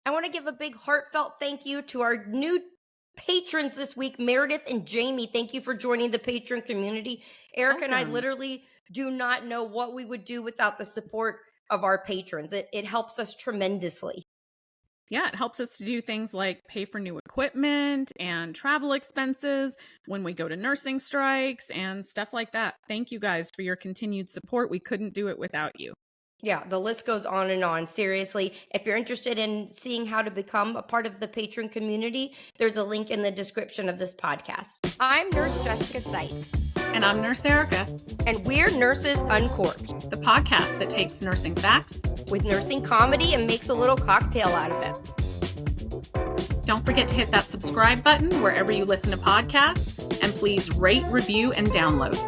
I want to give a big heartfelt thank you to our new patrons this week, Meredith and Jamie. Thank you for joining the patron community. Erica and I literally do not know what we would do without the support of our patrons. It helps us tremendously. Yeah, it helps us to do things like pay for new equipment and travel expenses when we go to nursing strikes and stuff like that. Thank you guys for your continued support. We couldn't do it without you. Yeah, the list goes on and on. Seriously, if you're interested in seeing how to become a part of the patron community, there's a link in the description of this podcast. I'm Nurse Jessica Seitz. And I'm Nurse Erica. And we're Nurses Uncorked, the podcast that takes nursing facts with nursing comedy and makes a little cocktail out of it. Don't forget to hit that subscribe button wherever you listen to podcasts, and please rate, review, and download.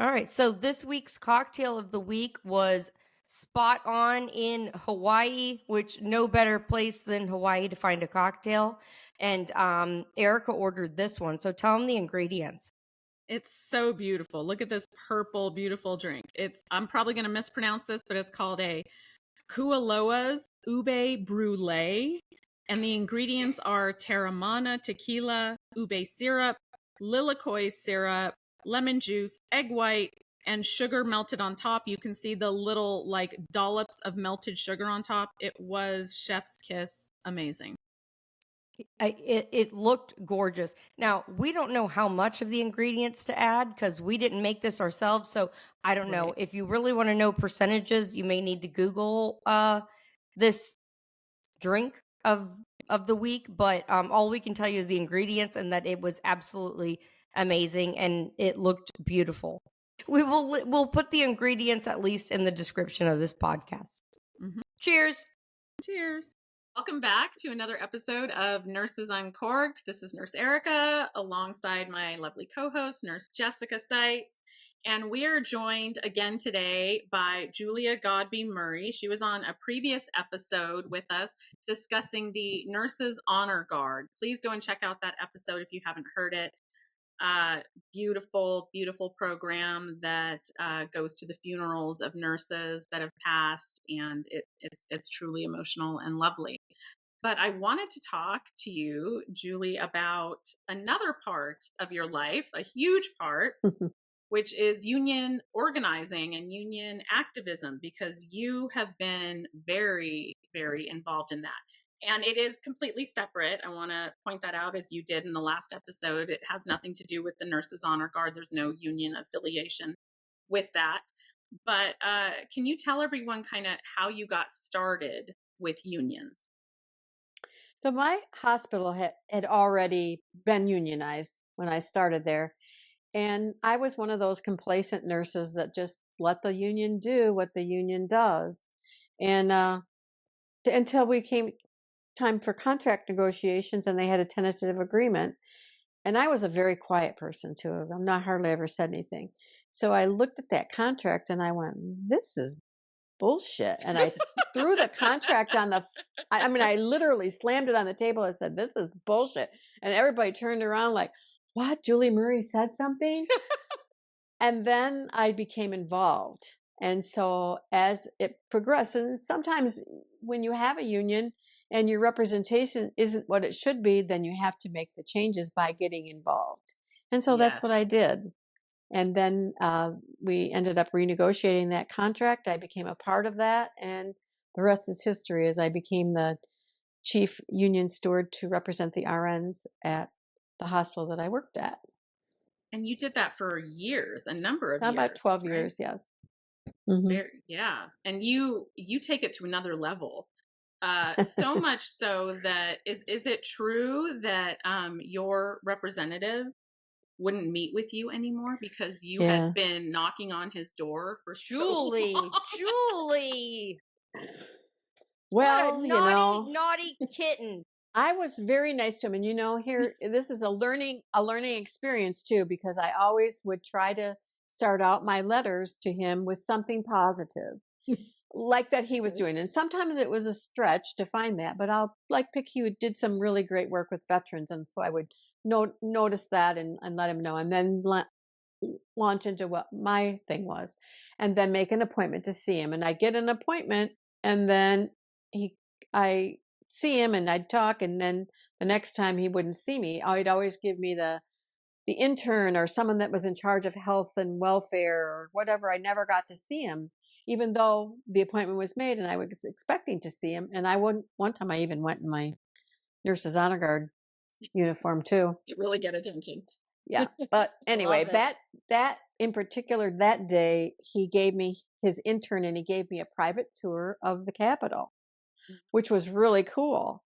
All right, so this week's cocktail of the week was Spot On in Hawaii, which no better place than Hawaii to find a cocktail. And Erica ordered this one, so tell them the ingredients. It's so beautiful. Look at this purple, beautiful drink. I'm probably going to mispronounce this, but it's called a Kualoa's Ube Brulee. And the ingredients are Terramana tequila, ube syrup, lilikoi syrup, lemon juice, egg white, and sugar melted on top. You can see the little like dollops of melted sugar on top. It was chef's kiss. Amazing. It looked gorgeous. Now, we don't know how much of the ingredients to add because we didn't make this ourselves. So I don't know. If you really want to know percentages, you may need to Google this drink of the week. But all we can tell you is the ingredients and that it was absolutely amazing and it looked beautiful. We'll put the ingredients at least in the description of this podcast. Mm-hmm. Cheers. Cheers. Welcome back to another episode of Nurses Uncorked. This is Nurse Erica alongside my lovely co-host, Nurse Jessica Seitz. And we are joined again today by Julia Godby-Murray. She was on a previous episode with us discussing the Nurses Honor Guard. Please go and check out that episode if you haven't heard it. Beautiful, beautiful program that goes to the funerals of nurses that have passed, and it's truly emotional and lovely. But I wanted to talk to you, Julie, about another part of your life, a huge part, which is union organizing and union activism, because you have been very, very involved in that. And it is completely separate. I want to point that out, as you did in the last episode. It has nothing to do with the Nurses Honor Guard. There's no union affiliation with that. But can you tell everyone kind of how you got started with unions? So my hospital had already been unionized when I started there. And I was one of those complacent nurses that just let the union do what the union does. And until we came time for contract negotiations and they had a tentative agreement. And I was a very quiet person too. I'm not hardly ever said anything. So I looked at that contract and I went, this is bullshit. And I threw the contract on I literally slammed it on the table and said, this is bullshit. And everybody turned around like, what? Julie Murray said something? And then I became involved. And so as it progressed, and sometimes when you have a union and your representation isn't what it should be, then you have to make the changes by getting involved. And so that's what I did. And then we ended up renegotiating that contract. I became a part of that. And the rest is history, as I became the chief union steward to represent the RNs at the hospital that I worked at. And you did that for years, a number of years. About 12 years, yes. Mm-hmm. Yeah. And you take it to another level. So much so that is it true that your representative wouldn't meet with you anymore because you had been knocking on his door for so long? Julie. Well, naughty kitten. I was very nice to him, and here this is a learning experience too, because I always would try to start out my letters to him with something positive. Like that he was doing. And sometimes it was a stretch to find that, but he did some really great work with veterans. And so I would notice that and let him know. And then launch into what my thing was, and then make an appointment to see him. And I get an appointment, and then I see him, and I'd talk, and then the next time he wouldn't see me. He'd always give me the intern or someone that was in charge of health and welfare or whatever. I never got to see him, even though the appointment was made and I was expecting to see him. And one time I even went in my nurse's honor guard uniform too. To really get attention. Yeah. But anyway, that in particular, that day, he gave me his intern and he gave me a private tour of the Capitol, which was really cool.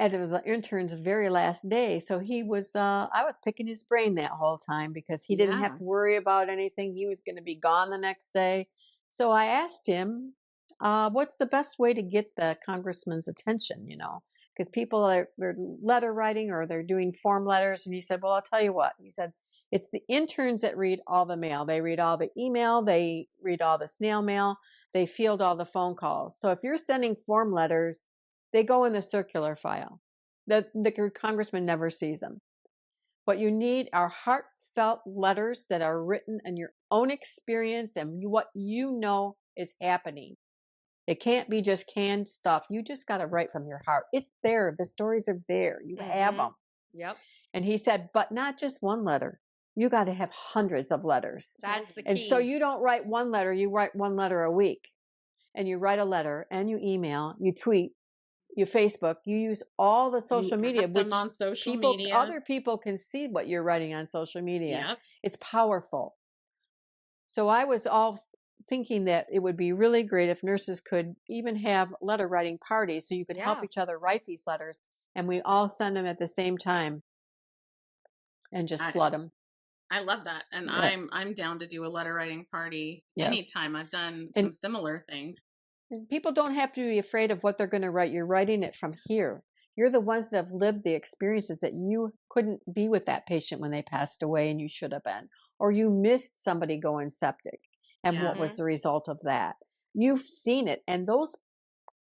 And it was the intern's very last day. So I was picking his brain that whole time because he didn't have to worry about anything. He was going to be gone the next day. So I asked him, what's the best way to get the congressman's attention, because people they're letter writing or they're doing form letters. And he said, well, I'll tell you what. He said, it's the interns that read all the mail. They read all the email. They read all the snail mail. They field all the phone calls. So if you're sending form letters, they go in the circular file. The congressman never sees them. What you need are heartfelt letters that are written in your own experience and what you know is happening. It can't be just canned stuff. You just got to write from your heart. It's there. The stories are there. You have them. Yep. And he said, but not just one letter. You got to have hundreds of letters. That's the key. And so you don't write one letter. You write one letter a week. And you write a letter and you email, you tweet, you Facebook, you use all the social media, which on social media. Other people can see what you're writing on social media. Yep. It's powerful. So I was all thinking that it would be really great if nurses could even have letter writing parties so you could help each other write these letters and we all send them at the same time and just flood them. I love that. And I'm down to do a letter writing party anytime. I've done some similar things. People don't have to be afraid of what they're going to write. You're writing it from here. You're the ones that have lived the experiences that you couldn't be with that patient when they passed away and you should have been. Or you missed somebody going septic. And what was the result of that? You've seen it. And those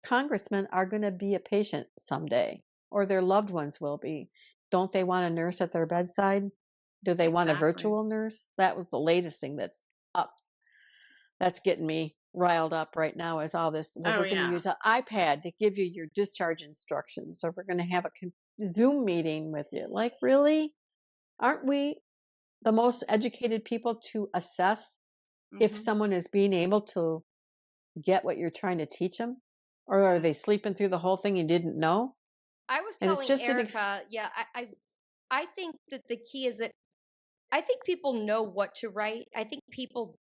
congressmen are going to be a patient someday. Or their loved ones will be. Don't they want a nurse at their bedside? Do they want a virtual nurse? That was the latest thing that's up. That's getting me riled up right now is all this. Well, we're going to use an iPad to give you your discharge instructions. So we're going to have a Zoom meeting with you. Like, really? Aren't we the most educated people to assess if someone is being able to get what you're trying to teach them? Or are they sleeping through the whole thing you didn't know? I was telling Erica, I think that the key is that I think people know what to write. I think people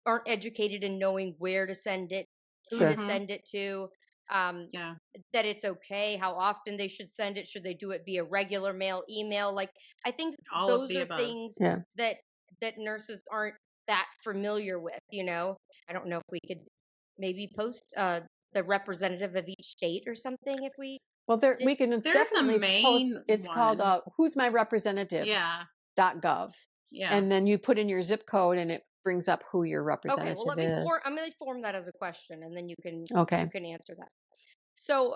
aren't educated in knowing where to send it, who to send it to, that it's okay, how often they should send it. Should they do it via regular mail, email? Like, I think those are things that nurses aren't that familiar with, I don't know if we could maybe post the representative of each state or something if we... Well, we can definitely post. It's called Who's My Representative? .gov. Yeah. And then you put in your zip code and it brings up who your representative is. I'm going to form that as a question and then you can answer that. So,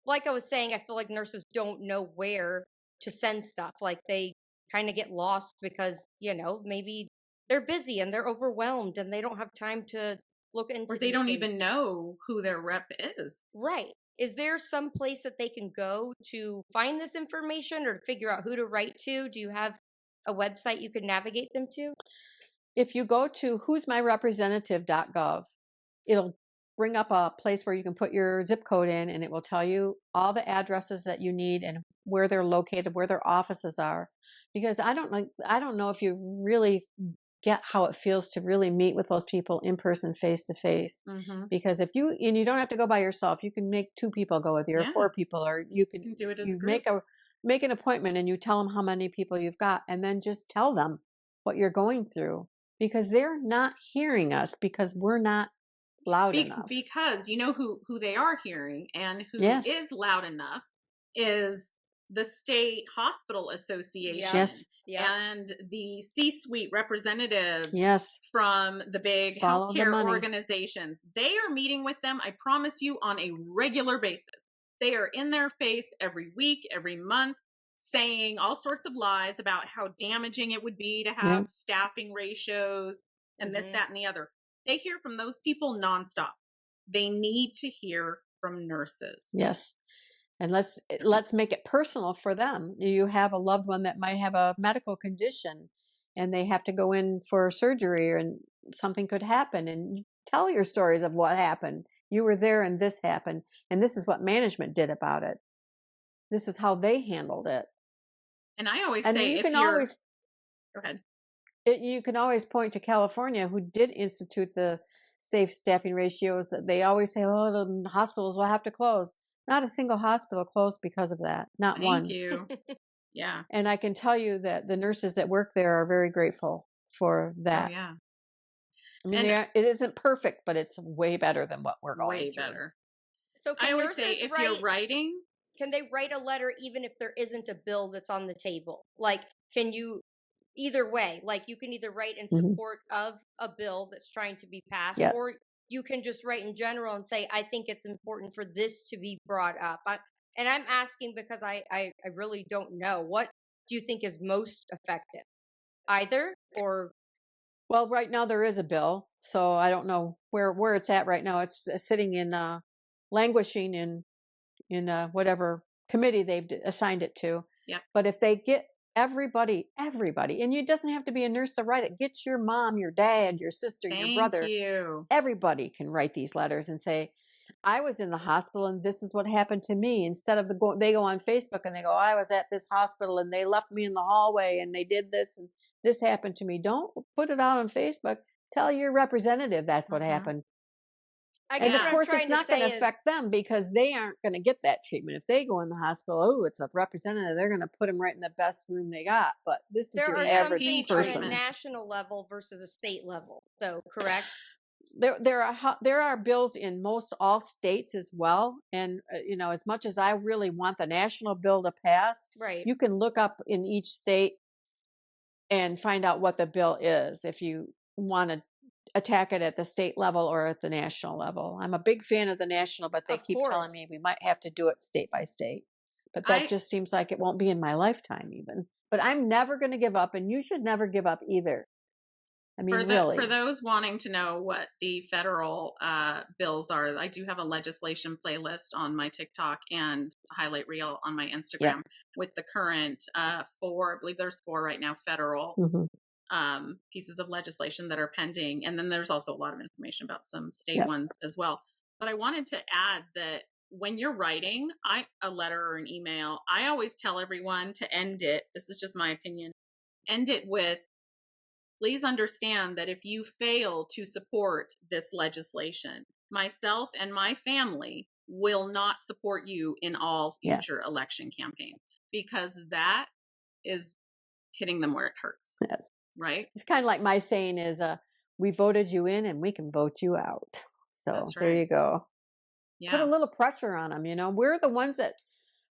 like I was saying, I feel like nurses don't know where to send stuff. Like they kind of get lost because, maybe they're busy and they're overwhelmed and they don't have time to look into or they don't even know who their rep is. Right. Is there some place that they can go to find this information or to figure out who to write to? Do you have a website you could navigate them to? If you go to who'smyrepresentative.gov, it'll bring up a place where you can put your zip code in and it will tell you all the addresses that you need and where they're located, where their offices are. Because I don't know if you really get how it feels to really meet with those people in person, face to face. Because if you don't have to go by yourself, you can make 2 people go with you or 4 people, or you can do it as a group. Make an appointment and you tell them how many people you've got and then just tell them what you're going through because they're not hearing us because we're not loud enough. Because you know who they are hearing and who is loud enough is the State Hospital Association and the C-suite representatives from the big healthcare organizations. They are meeting with them, I promise you, on a regular basis. They are in their face every week, every month. saying all sorts of lies about how damaging it would be to Yeah. have staffing ratios and this, Mhm. that, and the other. They hear from those people nonstop. They need to hear from nurses. Yes. And let's make it personal for them. You have a loved one that might have a medical condition and they have to go in for surgery, and something could happen, and you tell your stories of what happened. You were there and this happened, and this is what management did about it. This is how they handled it. And I always And say, you if can you're, always go ahead. you can always point to California, who did institute the safe staffing ratios. They always say, "Oh, the hospitals will have to close." Not a single hospital closed because of that. Not Thank one. you. Yeah. And I can tell you that the nurses that work there are very grateful for Oh, that. yeah. I mean, And it isn't perfect, but it's way better than what we're going way through. better. So I can always say, nurses if you're write? writing, Can they write a letter even if there isn't a bill that's on the table? Like, can you either way? Like, you can either write in Mhm. support of a bill that's trying to be passed, Yes. or you can just write in general and say, "I think it's important for this to be brought up." And I'm asking because I really don't know. What do you think is most effective? Either or? Well, right now there is a bill, so I don't know where it's at right now. It's sitting in languishing in whatever committee they've assigned it to. Yep. But if they get everybody, and it doesn't have to be a nurse to write it. Get your mom, your dad, your sister, your thank brother. you. Everybody can write these letters and say, "I was in the hospital and this is what happened to me." Instead of they go on Facebook and they go, "I was at this hospital and they left me in the hallway and they did this and this happened to me." Don't put it out on Facebook. Tell your representative that's what Mhm. happened. I And guess of what I'm course, it's trying to not going to say is, affect them because they aren't going to get that treatment. If they go in the hospital, oh, it's a representative, they're going to put them right in the best room they got. But this is there your are PRP some average things on a person. treatment. national level versus a state level, though, correct? There are bills in most all states as well, and as much as I really want the national bill to pass, Right. you can look up in each state and find out what the bill is if you want to attack it at the state level or at the national level. I'm a big fan of the national, but they Of keep telling course. me we might have to do it state by state. But that I just seems like it won't be in my lifetime even. But I'm never going to give up, and you should never give up either. I mean, really. for those wanting to know what the federal bills are, I do have a legislation playlist on my TikTok and highlight reel on my Instagram with the current I believe there's 4 right now, federal pieces of legislation that are pending. And then there's also a lot of information about some state ones as well. But I wanted to add that when you're writing a letter or an email, I always tell everyone to end it. This is just my opinion. End it with, "Please understand that if you fail to support this legislation, myself and my family will not support you in all future election campaigns," because that is hitting them where it hurts. Yes. Right? It's kind of like my saying is, "We voted you in and we can vote you out." So That's there right. you go. Yeah. Put a little pressure on them. We're the ones that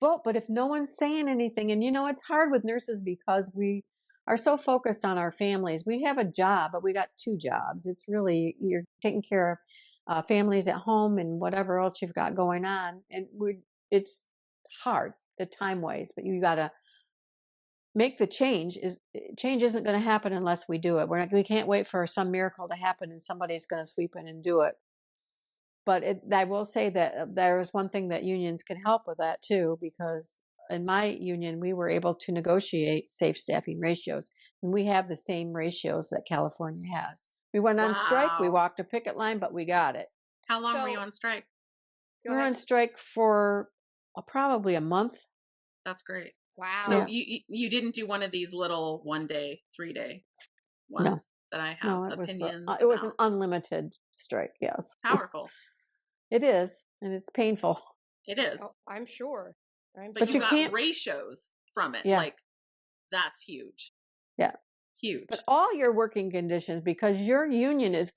vote, but if no one's saying anything, and it's hard with nurses because we are so focused on our families. We have a job, but we got 2 jobs. It's really, you're taking care of families at home and whatever else you've got going on, and it's hard, the time wise, but you got to make the change. Change isn't going to happen unless we do it. We can't wait for some miracle to happen and somebody's going to sweep in and do it. But I will say that there is one thing that unions can help with that too, because in my union, we were able to negotiate safe staffing ratios, and we have the same ratios that California has. We went on strike, we Wow. walked a picket line, but we got it. How long were you So- on strike? Go We were on ahead. strike for probably a month. That's great. Wow. So Yeah. you didn't do one of these little 1-day, 3-day No. ones that I have No, opinions it was an about. unlimited strike. Yes, Powerful. it is, and it's painful. It is. Oh, I'm sure. But you you got can't- ratios from it. Yeah. Like, that's huge. Yeah. Huge. But all your working conditions, because your union is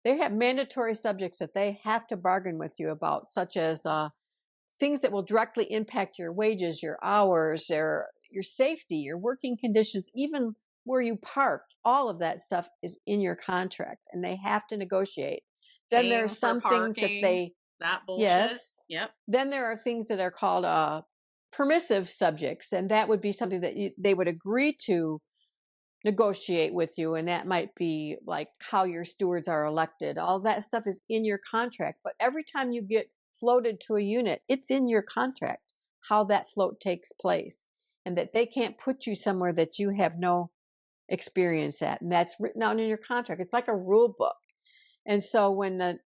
they have mandatory subjects that they have to bargain with you about, such as things that will directly impact your wages, your hours, your safety, your working conditions, even where you parked. All of that stuff is in your contract, and they have to negotiate. Then there are Paying for some things that parking, they that bullshit. yes. Yep. Then there are things that are called permissive subjects, and that would be something that they would agree to negotiate with you, and that might be like how your stewards are elected. All that stuff is in your contract, but every time you get floated to a unit, it's in your contract how that float takes place, and that they can't put you somewhere that you have no experience at, and that's written out in your contract. It's like a rule book. And so when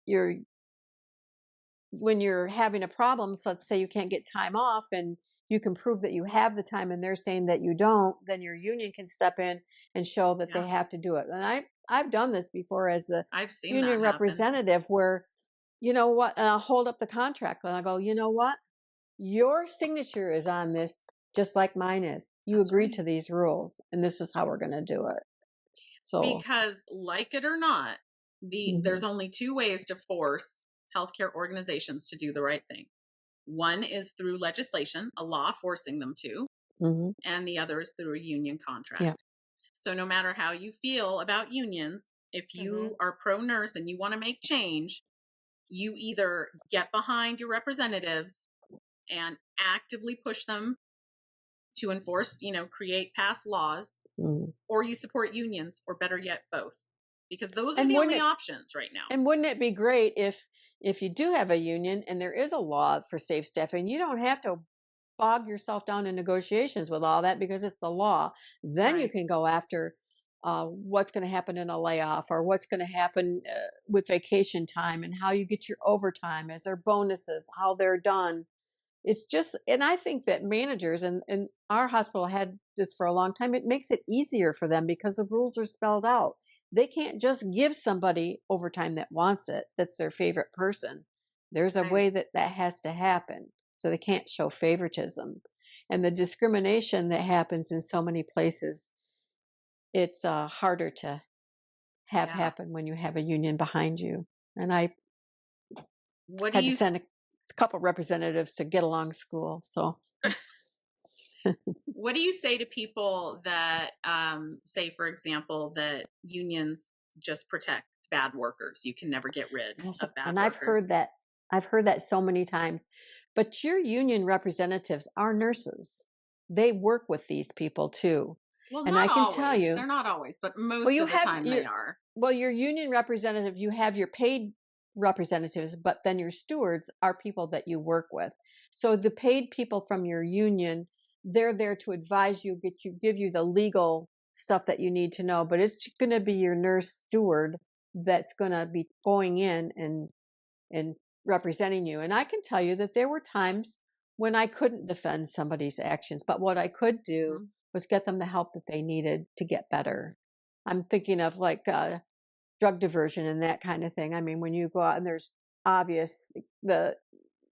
you're having a problem, so let's say you can't get time off and you can prove that you have the time and they're saying that you don't, then your union can step in and show that they have to do it. And I've done this before as the I've seen union that happen. representative, where, you know what, and I'll hold up the contract and I'll go, you know what, your signature is on this just like mine is. You That's agreed right. to these rules, and this is how we're going to do it. So Because, like it or not, there's only two ways to force healthcare organizations to do the right thing. One is through legislation, a law forcing them to, and the other is through a union contract. Yeah. So no matter how you feel about unions, if you are pro-nurse and you want to make change, you either get behind your representatives and actively push them to enforce, create, pass laws, or you support unions, or better yet, both. Because those are the only options right now. And wouldn't it be great if you do have a union and there is a law for safe staffing, you don't have to bog yourself down in negotiations with all that, because it's the law. Then you can go after what's going to happen in a layoff, or what's going to happen with vacation time, and how you get your overtime, is there bonuses, how they're done. It's just, and I think that managers, and our hospital had this for a long time, it makes it easier for them because the rules are spelled out. They can't just give somebody overtime that wants it, that's their favorite person. There's a way that has to happen. So they can't show favoritism. And the discrimination that happens in so many places, it's harder to have happen when you have a union behind you. And I had to send a couple representatives to get along school. So what do you say to people that say, for example, that unions just protect bad workers? You can never get rid of bad workers. And I've heard that so many times. But your union representatives are nurses. They work with these people too. Well, and not I can always. tell you, they're not always, but most of the time they are. Well, your union representative, you have your paid representatives, but then your stewards are people that you work with. So the paid people from your union, they're there to advise you, give you the legal stuff that you need to know. But it's going to be your nurse steward that's going to be going in and representing you. And I can tell you that there were times when I couldn't defend somebody's actions, but what I could do was get them the help that they needed to get better. I'm thinking of like drug diversion and that kind of thing. I mean, when you go out and there's obvious,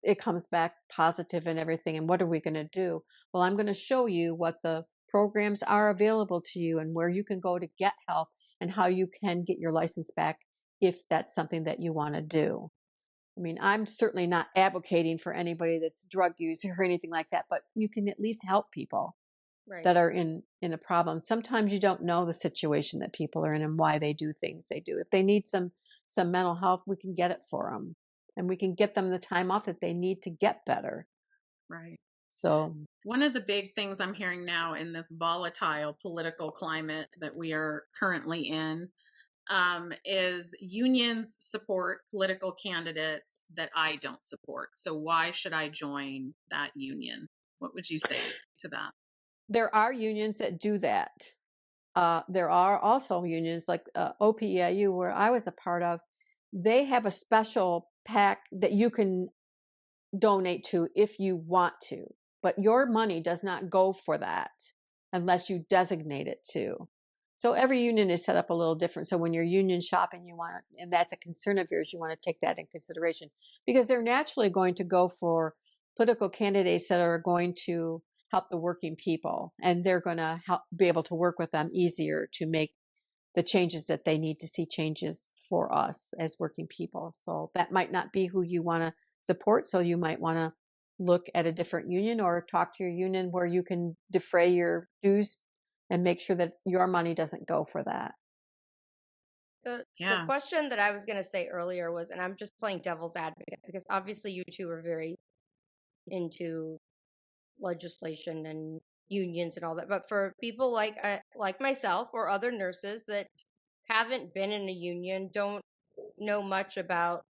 it comes back positive and everything, and what are we going to do? Well, I'm going to show you what the programs are available to you and where you can go to get help, and how you can get your license back if that's something that you want to do. I mean, I'm certainly not advocating for anybody that's drug user or anything like that, but you can at least help people that are in a problem. Sometimes you don't know the situation that people are in and why they do things they do. If they need some mental health, we can get it for them, and we can get them the time off that they need to get better. Right. So one of the big things I'm hearing now in this volatile political climate that we are currently in is unions support political candidates that I don't support. So why should I join that union? What would you say to that? There are unions that do that. There are also unions like OPEIU, where I was a part of. They have a special pack that you can donate to if you want to, but your money does not go for that unless you designate it to. So every union is set up a little different. So when you're union shopping, you want to, and that's a concern of yours, you want to take that in consideration, because they're naturally going to go for political candidates that are going to help the working people, and they're going to be able to work with them easier to make the changes that they need to see changes for us as working people. So that might not be who you want to support. So you might want to look at a different union, or talk to your union where you can defray your dues and make sure that your money doesn't go for that. The question that I was going to say earlier was, and I'm just playing devil's advocate, because obviously you two are very into legislation and unions and all that. But for people like myself or other nurses that haven't been in a union, don't know much about,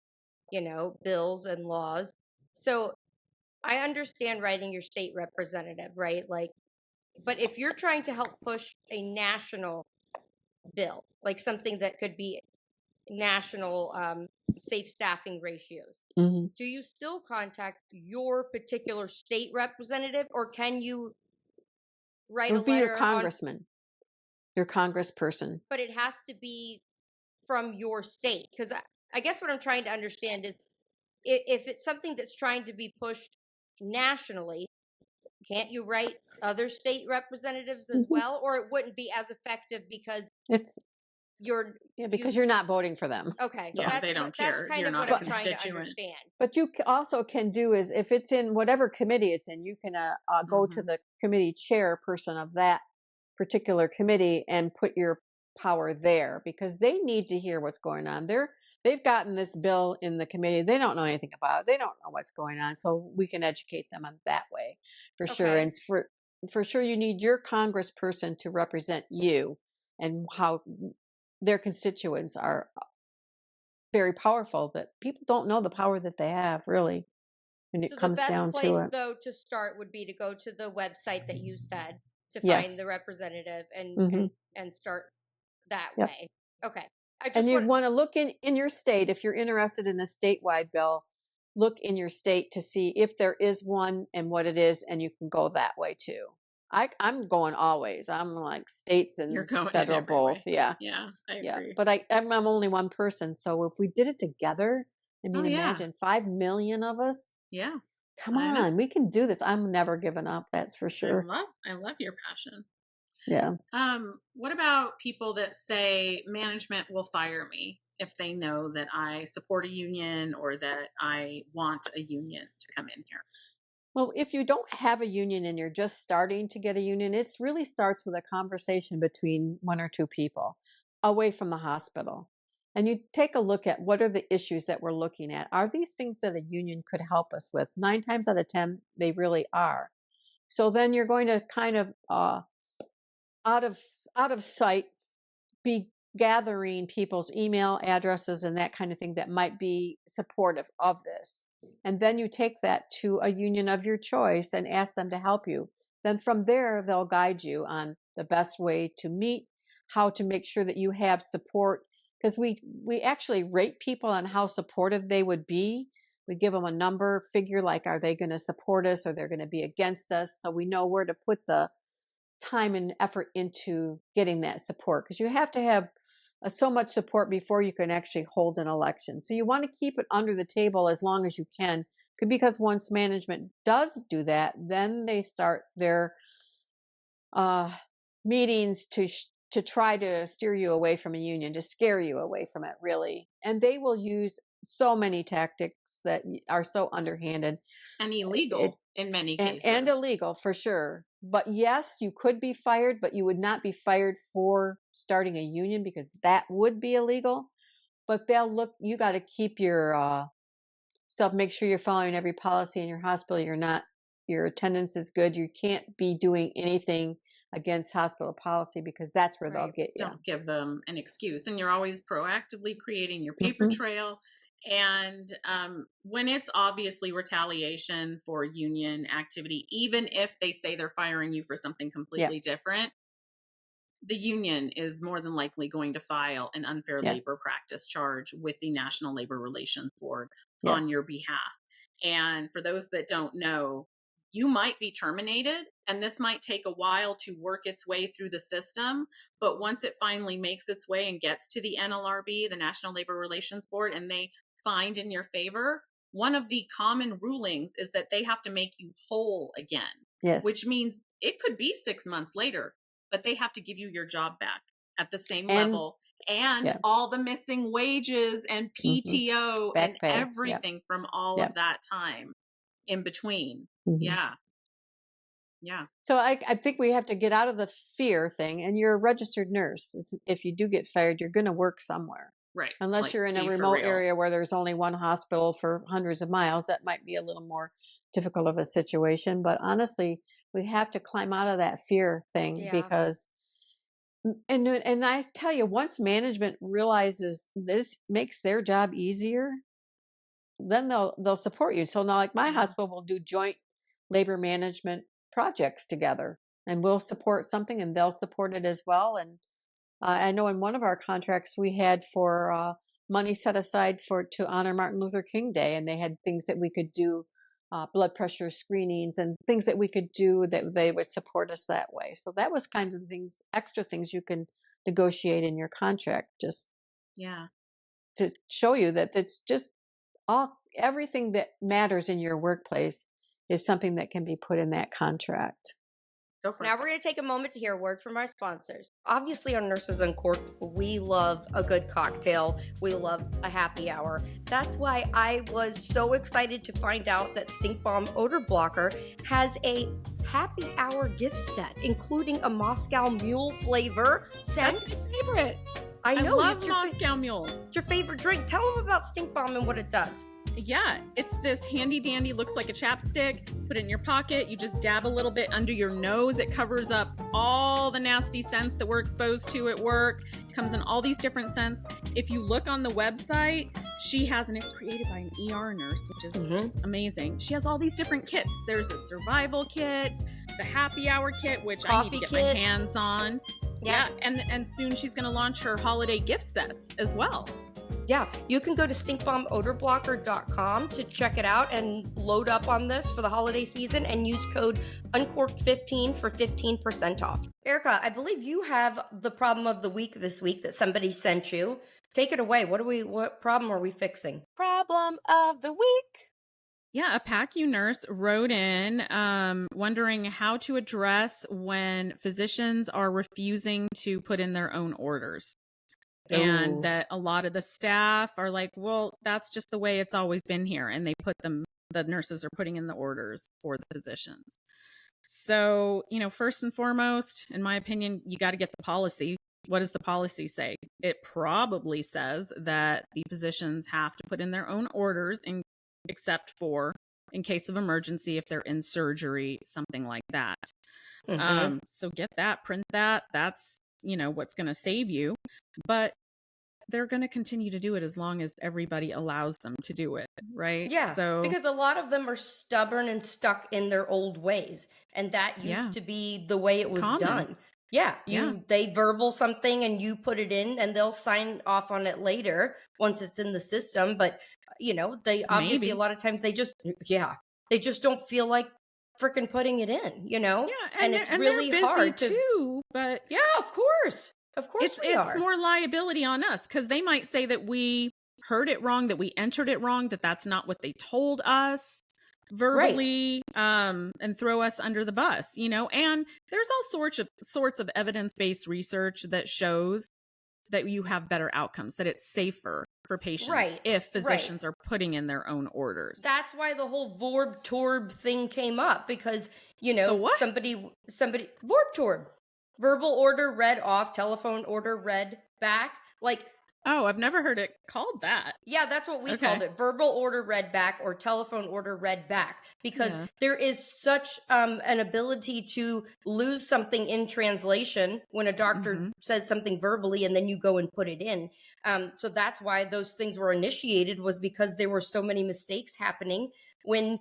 bills and laws. So I understand writing your state representative, right? Like, but if you're trying to help push a national bill, like something that could be national safe staffing ratios, Mm-hmm. do you still contact your particular state representative, or can you It write a would be your letter on? congressman, your congressperson. But it has to be from your state, because I guess what I'm trying to understand is if it's something that's trying to be pushed nationally, can't you write other state representatives as Mm-hmm. well, or it wouldn't be as effective because It's you're because you're not voting for them. okay. So. Yeah, they don't That's care. kind You're of not what a I'm trying to constituent. understand. But you also can do is if it's in whatever committee it's in, you can go to the committee chairperson of that particular committee and put your power there, because they need to hear what's going on. They've gotten this bill in the committee. They don't know anything about it. They don't know what's going on. So we can educate them on that way for sure. Okay. And for sure, you need your congressperson to represent you, and how their constituents are very powerful, that people don't know the power that they have, really, when it So the comes best down place to it. though to start would be to go to the website that you said to Yes. find the representative and Mhm. and start that Yep. way. Okay. I just And you'd want want to look in your state, if you're interested in a statewide bill, look in your state to see if there is one and what it is, and you can go that way too. I'm going always. I'm like states You're and going in federal every both. way. Yeah. Yeah, I Yeah. agree. But I'm only one person. So if we did it together, I mean, Oh, yeah. imagine 5 million of us. Yeah. Come I know. on, we can do this. I'm never giving up. That's for sure. I love your passion. Yeah. What about people that say management will fire me if they know that I support a union or that I want a union to come in here? Well, if you don't have a union and you're just starting to get a union, it really starts with a conversation between one or two people away from the hospital. And you take a look at what are the issues that we're looking at. Are these things that a union could help us with? 9 times out of 10, they really are. So then you're going to kind of out of sight be gathering people's email addresses and that kind of thing that might be supportive of this. And then you take that to a union of your choice and ask them to help you. Then from there, they'll guide you on the best way to meet, how to make sure that you have support. Because we actually rate people on how supportive they would be. We give them a number, figure like, are they going to support us or they're going to be against us? So we know where to put the time and effort into getting that support, because you have to have so much support before you can actually hold an election. So you want to keep it under the table as long as you can, because once management does do that, then they start their meetings to try to steer you away from a union, to scare you away from it, really. And they will use so many tactics that are so underhanded and illegal in many cases. And illegal for sure. But yes, you could be fired, but you would not be fired for starting a union, because that would be illegal. But they'll look, you got to keep your stuff, make sure you're following every policy in your hospital. Your attendance is good. You can't be doing anything against hospital policy, because that's where they'll get you. Don't give them an excuse. And you're always proactively creating your paper trail. And when it's obviously retaliation for union activity, even if they say they're firing you for something completely different, the union is more than likely going to file an unfair labor practice charge with the National Labor Relations Board on your behalf. And for those that don't know, you might be terminated, and this might take a while to work its way through the system. But once it finally makes its way and gets to the NLRB, the National Labor Relations Board, and they find in your favor, one of the common rulings is that they have to make you whole again. Yes. Which means it could be 6 months later, but they have to give you your job back at the same level, and all the missing wages and PTO Back and pay. everything from all of that time in between. Yeah. So I think we have to get out of the fear thing. And you're a registered nurse. If you do get fired, you're going to work somewhere. Right. Unless Like, you're in a be for remote real. area where there's only one hospital for hundreds of miles, that might be a little more difficult of a situation. But honestly, we have to climb out of that fear thing Yeah. because, and I tell you, once management realizes this makes their job easier, then they'll support you. So now, like my Yeah. hospital will do joint labor management projects together, and we'll support something, and they'll support it as well. And I know in one of our contracts we had for money set aside for to honor Martin Luther King Day, and they had things that we could do, blood pressure screenings and things that we could do that they would support us that way. So that was kinds of things, extra things you can negotiate in your contract, just Yeah. to show you that it's just everything that matters in your workplace is something that can be put in that contract. Go for Now it. we're going to take a moment to hear a word from our sponsors. Obviously, on Nurses Uncorked, we love a good cocktail. We love a happy hour. That's why I was so excited to find out that Stink Bomb Odor Blocker has a happy hour gift set, including a Moscow Mule flavor scent. That's my favorite. I know. love it's your Moscow Mules. It's your favorite drink. Tell them about Stink Bomb and what it does. Yeah, it's this handy dandy, looks like a chapstick. Put it in your pocket. You just dab a little bit under your nose. It covers up all the nasty scents that we're exposed to at work. It comes in all these different scents. If you look on the website, she has, and it's created by an ER nurse, which is just amazing. She has all these different kits. There's a survival kit, the happy hour kit, which I need to get my hands on. Yeah, and soon she's going to launch her holiday gift sets as well. Yeah, you can go to stinkbombodorblocker.com to check it out and load up on this for the holiday season and use code UNCORKED15 for 15% off. Erica, I believe you have the problem of the week this week that somebody sent you. Take it away. What problem are we fixing? Problem of the week. Yeah, a PACU nurse wrote in wondering how to address when physicians are refusing to put in their own orders. And that a lot of the staff are like, well, that's just the way it's always been here. And the nurses are putting in the orders for the physicians. So, first and foremost, in my opinion, you got to get the policy. What does the policy say? It probably says that the physicians have to put in their own orders, except for in case of emergency, if they're in surgery, something like that. So get that, print that. That's what's going to save you, but they're going to continue to do it as long as everybody allows them to do it, right? Yeah, so because a lot of them are stubborn and stuck in their old ways, and that used to be the way it was done. Yeah, they verbal something and you put it in, and they'll sign off on it later once it's in the system. But they obviously a lot of times they just don't feel like freaking putting it in, and it's really hard too. But yeah, of course it's more liability on us because they might say that we heard it wrong, that we entered it wrong, that's not what they told us verbally, and throw us under the bus, and there's all sorts of evidence-based research that shows that you have better outcomes, that it's safer for patients if physicians are putting in their own orders. That's why the whole VorbTorb thing came up, because somebody VorbTorb, verbal order read off, telephone order read back, oh, I've never heard it called that. Yeah, that's what we called it. Verbal order read back or telephone order read back, because there is such an ability to lose something in translation when a doctor says something verbally and then you go and put it in. So that's why those things were initiated, was because there were so many mistakes happening when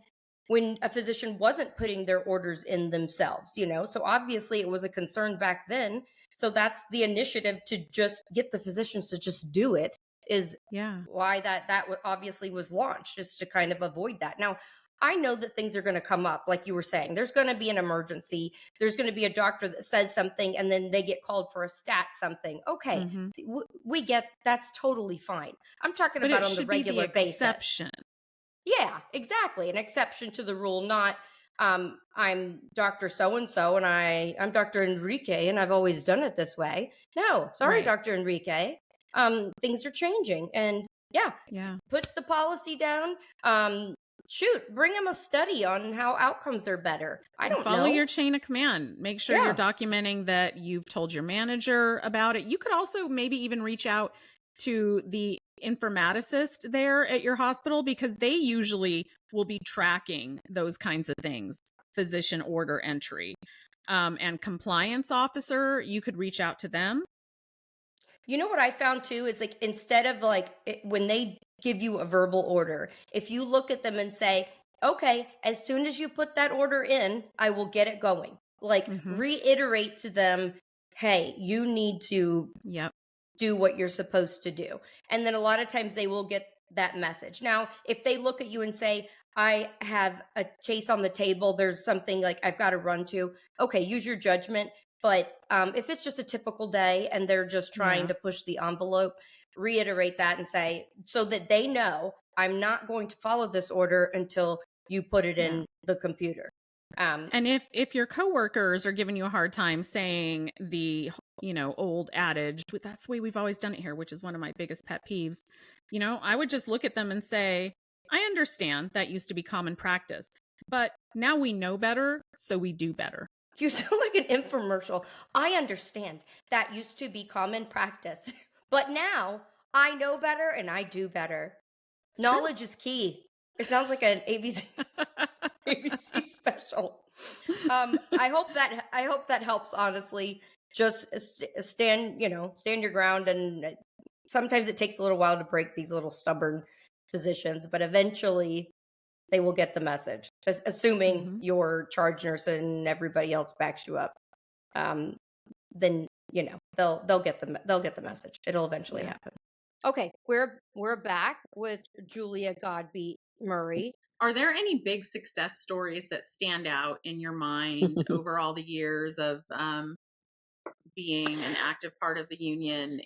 a physician wasn't putting their orders in themselves, So obviously it was a concern back then. So that's the initiative, to just get the physicians to just do it, is why that obviously was launched, is to kind of avoid that. Now, I know that things are going to come up, like you were saying. There's going to be an emergency. There's going to be a doctor that says something and then they get called for a stat something. Okay, we get that's totally fine. I'm talking about on the regular basis. Exception. Yeah, exactly. An exception to the rule, not I'm Dr. So-and-so and I'm Dr. Enrique and I've always done it this way. No, sorry, Dr. Enrique. Things are changing, and put the policy down. Bring them a study on how outcomes are better. I don't follow know. your chain of command. Make sure you're documenting that you've told your manager about it. You could also maybe even reach out to the informaticist there at your hospital, because they usually will be tracking those kinds of things, physician order entry. And compliance officer, you could reach out to them. You know what I found too is like instead of when they give you a verbal order, if you look at them and say, okay, as soon as you put that order in, I will get it going. Like reiterate to them, hey, you need to Yep. do what you're supposed to do. And then a lot of times they will get that message. Now, if they look at you and say, I have a case on the table, there's something like I've got to run to, okay, use your judgment. But if it's just a typical day and they're just trying to push the envelope, reiterate that and say, so that they know I'm not going to follow this order until you put it in the computer. And if your coworkers are giving you a hard time saying the old adage, that's the way we've always done it here, which is one of my biggest pet peeves, I would just look at them and say, I understand that used to be common practice, but now we know better, so we do better. You sound like an infomercial. I understand that used to be common practice, but now I know better and I do better. Knowledge is key. It sounds like an ABC special. I hope that helps. Honestly, just stand your ground. And sometimes it takes a little while to break these little stubborn physicians, but eventually they will get the message. Assuming your charge nurse and everybody else backs you up, then they'll get the message. It'll eventually happen. Okay, we're back with Julia Godby-Murray. Are there any big success stories that stand out in your mind over all the years of being an active part of the union?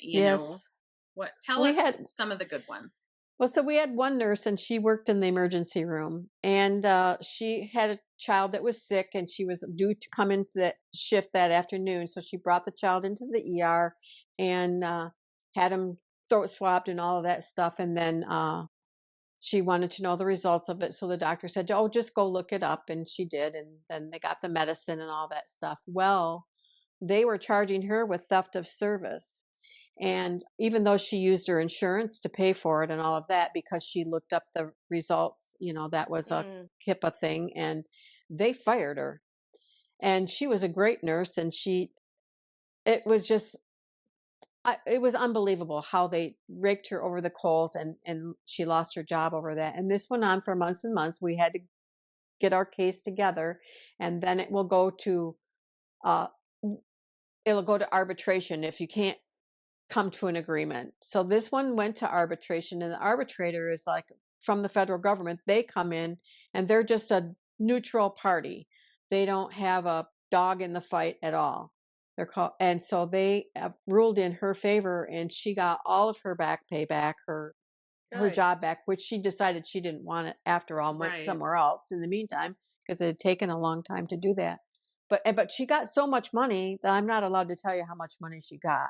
Tell us some of the good ones. Well, so we had one nurse and she worked in the emergency room, and she had a child that was sick and she was due to come into that shift that afternoon. So she brought the child into the ER and had him throat swabbed and all of that stuff. And then she wanted to know the results of it. So the doctor said, oh, just go look it up. And she did. And then they got the medicine and all that stuff. Well, they were charging her with theft of service. And even though she used her insurance to pay for it and all of that, because she looked up the results, that was a HIPAA thing, and they fired her. And she was a great nurse, and it was unbelievable how they raked her over the coals, and she lost her job over that. And this went on for months and months. We had to get our case together, and then it will go to arbitration if you can't come to an agreement. So this one went to arbitration, and the arbitrator is like from the federal government. They come in and they're just a neutral party. They don't have a dog in the fight at all. And so they ruled in her favor, and she got all of her back pay back, her job back, which she decided she didn't want it after all, and went somewhere else in the meantime, because it had taken a long time to do that. But she got so much money that I'm not allowed to tell you how much money she got,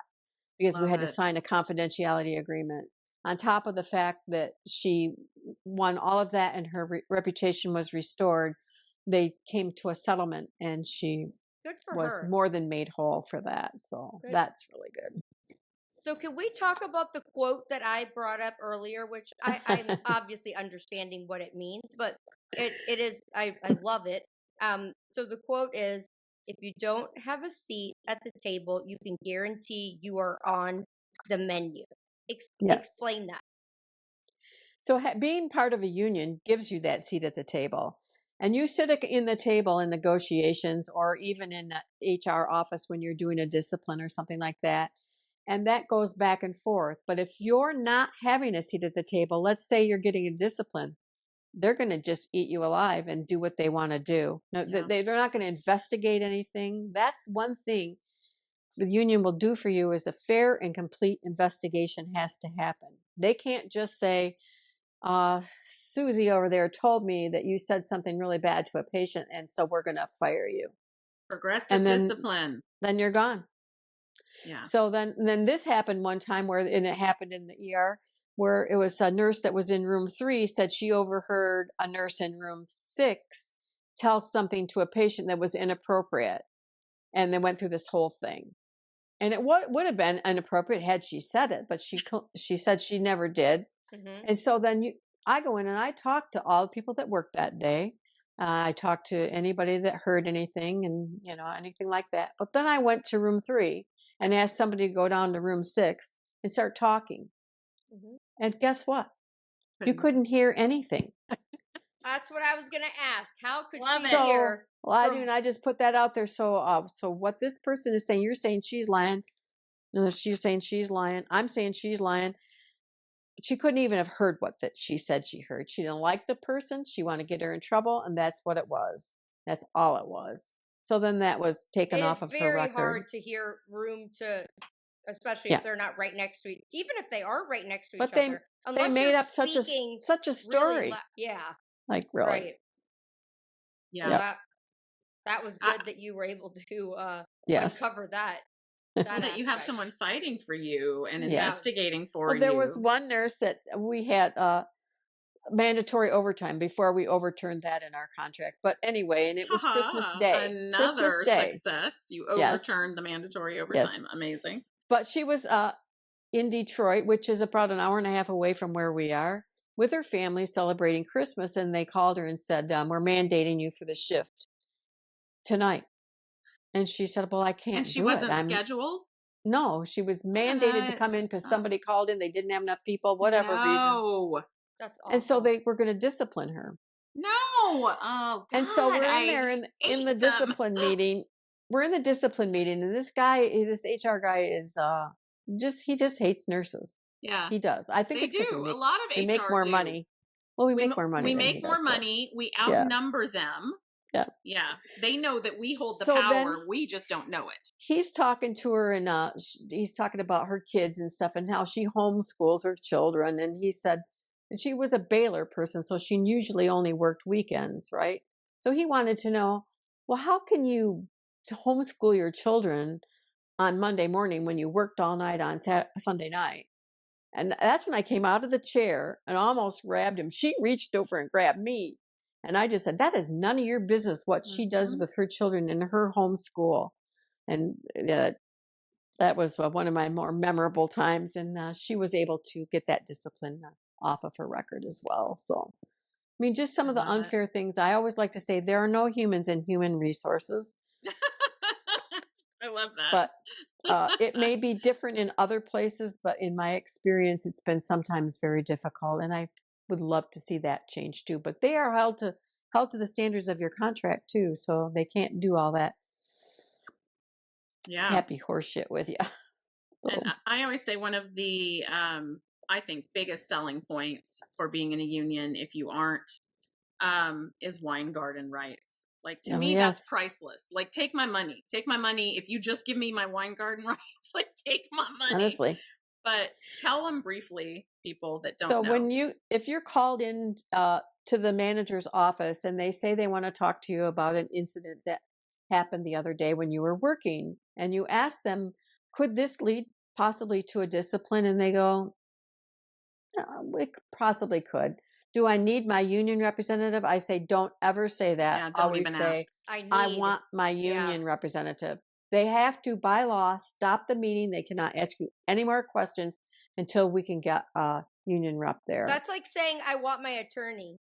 because we had to sign a confidentiality agreement. On top of the fact that she won all of that and her reputation was restored, they came to a settlement, and she was more than made whole for that. So that's really good. So can we talk about the quote that I brought up earlier, which I'm obviously understanding what it means, but it is, I love it. So the quote is, if you don't have a seat at the table, you can guarantee you are on the menu. Explain that. So being part of a union gives you that seat at the table. And you sit in the table in negotiations, or even in the HR office when you're doing a discipline or something like that. And that goes back and forth. But if you're not having a seat at the table, let's say you're getting a discipline, they're going to just eat you alive and do what they want to do. No, they're not going to investigate anything. That's one thing the union will do for you, is a fair and complete investigation has to happen. They can't just say, Susie over there told me that you said something really bad to a patient, and so we're going to fire you. Progressive discipline. Then you're gone. Yeah. So then this happened one time and it happened in the ER, where it was a nurse that was in room 3 said she overheard a nurse in room 6 tell something to a patient that was inappropriate. And they went through this whole thing. And it would have been inappropriate had she said it, but she said she never did. Mhm. And so then I go in and I talk to all the people that worked that day. I talked to anybody that heard anything and, anything like that. But then I went to room 3 and asked somebody to go down to room 6 and start talking. Mhm. And guess what? You couldn't hear anything. That's what I was going to ask. How could Love she it. So, hear? well, I do, and I just put that out there. So what this person is saying, you're saying she's lying. No, she's saying she's lying. I'm saying she's lying. She couldn't even have heard what that she said she heard. She didn't like the person. She wanted to get her in trouble, and that's what it was. That's all it was. So then that was taken It off is of her very record. hard to hear room to, especially Yeah. if they're not right next to each, even if they are right next to But each other. they Unless made you're up such a speaking story. really yeah, Like really. right. Yeah. Well, that was good that you were able to Yes. uncover that. Well, that you have someone fighting for you and Yes. investigating for you. There was one nurse that we had mandatory overtime before we overturned that in our contract. But anyway, and it was Christmas Day. Another Christmas Day. Success. You Yes. overturned the mandatory overtime. Yes. Amazing. But she was in Detroit, which is about an hour and a half away from where we are, with her family celebrating Christmas. And they called her and said, we're mandating you for the shift tonight. And she said, well, I can't And she do wasn't it. scheduled? No, she was mandated to come in because somebody called in. They didn't have enough people, whatever reason. That's awful. And so they were going to discipline her. No. Oh, God. And so we're in there in the discipline meeting. We're in the discipline meeting, and this HR guy is he just hates nurses. Yeah. He does. I think they it's 'cause do. A lot of we HR make more do. money. Well, we make more money. We than make he more does, so. money. We outnumber them. Yeah. Yeah. They know that we hold the So power. then We just don't know it. He's talking to her, and he's talking about her kids and stuff and how she homeschools her children. And he said, and she was a Baylor person, so she usually only worked weekends, right? So he wanted to know, well, how can you homeschool your children on Monday morning when you worked all night on Sunday night? And that's when I came out of the chair and almost grabbed him. She reached over and grabbed me. And I just said, that is none of your business what she does with her children in her homeschool. And that was one of my more memorable times. And she was able to get that discipline off of her record as well. So, I mean, just some of the unfair things. I always like to say there are no humans in human resources. I love that. But it may be different in other places, but in my experience, it's been sometimes very difficult. And I would love to see that change too. But they are held to the standards of your contract too. So they can't do all that happy horse shit with you. So. And I always say one of the, I think, biggest selling points for being in a union, if you aren't, is wine garden rights. Like, to me, that's priceless. Like, take my money. Take my money. If you just give me my wine garden rights, like, take my money. Honestly. But tell them briefly, people that don't know. So if you're called in to the manager's office and they say they want to talk to you about an incident that happened the other day when you were working, and you ask them, could this lead possibly to a discipline? And they go, it possibly could. Do I need my union representative? I say, don't ever say that. Yeah, don't always even say, ask. I want my union representative. They have to, by law, stop the meeting. They cannot ask you any more questions until we can get a union rep there. That's like saying, I want my attorney.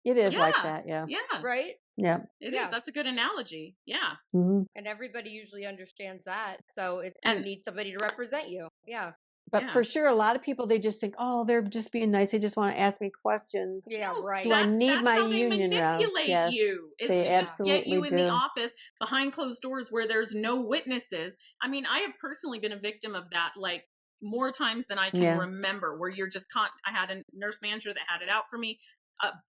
It is like that, yeah. Yeah. Right? Yeah. It is. That's a good analogy. Yeah. Mm-hmm. And everybody usually understands that. So you need somebody to represent you. Yeah. But for sure, a lot of people, they just think, oh, they're just being nice. They just want to ask me questions. Yeah, right. Do I need my how union rep? manipulate Yes, you is they to just get you in do. the office behind closed doors where there's no witnesses. I mean, I have personally been a victim of that, like, more times than I can remember, where you're just I had a nurse manager that had it out for me.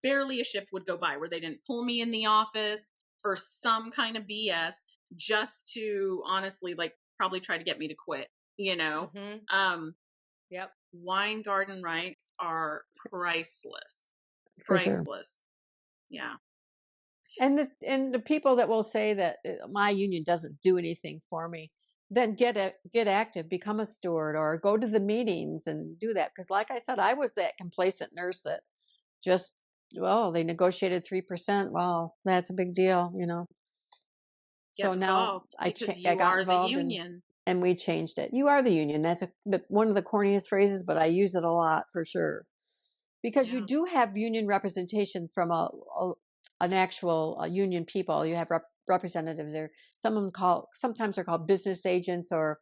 Barely a shift would go by where they didn't pull me in the office for some kind of BS, just to honestly, like, probably try to get me to quit, you know? Mm-hmm. Yep. Wine garden rights are priceless. For Priceless. Sure. Yeah. And the people that will say that my union doesn't do anything for me, then get active, become a steward, or go to the meetings and do that. Because like I said, I was that complacent nurse that just, they negotiated 3%. Well, that's a big deal, you know. Get so now I got involved the union. and we changed it. You are the union. That's one of the corniest phrases, but I use it a lot for sure. Because you do have union representation from an actual union people. You have representatives there. Sometimes they're called business agents or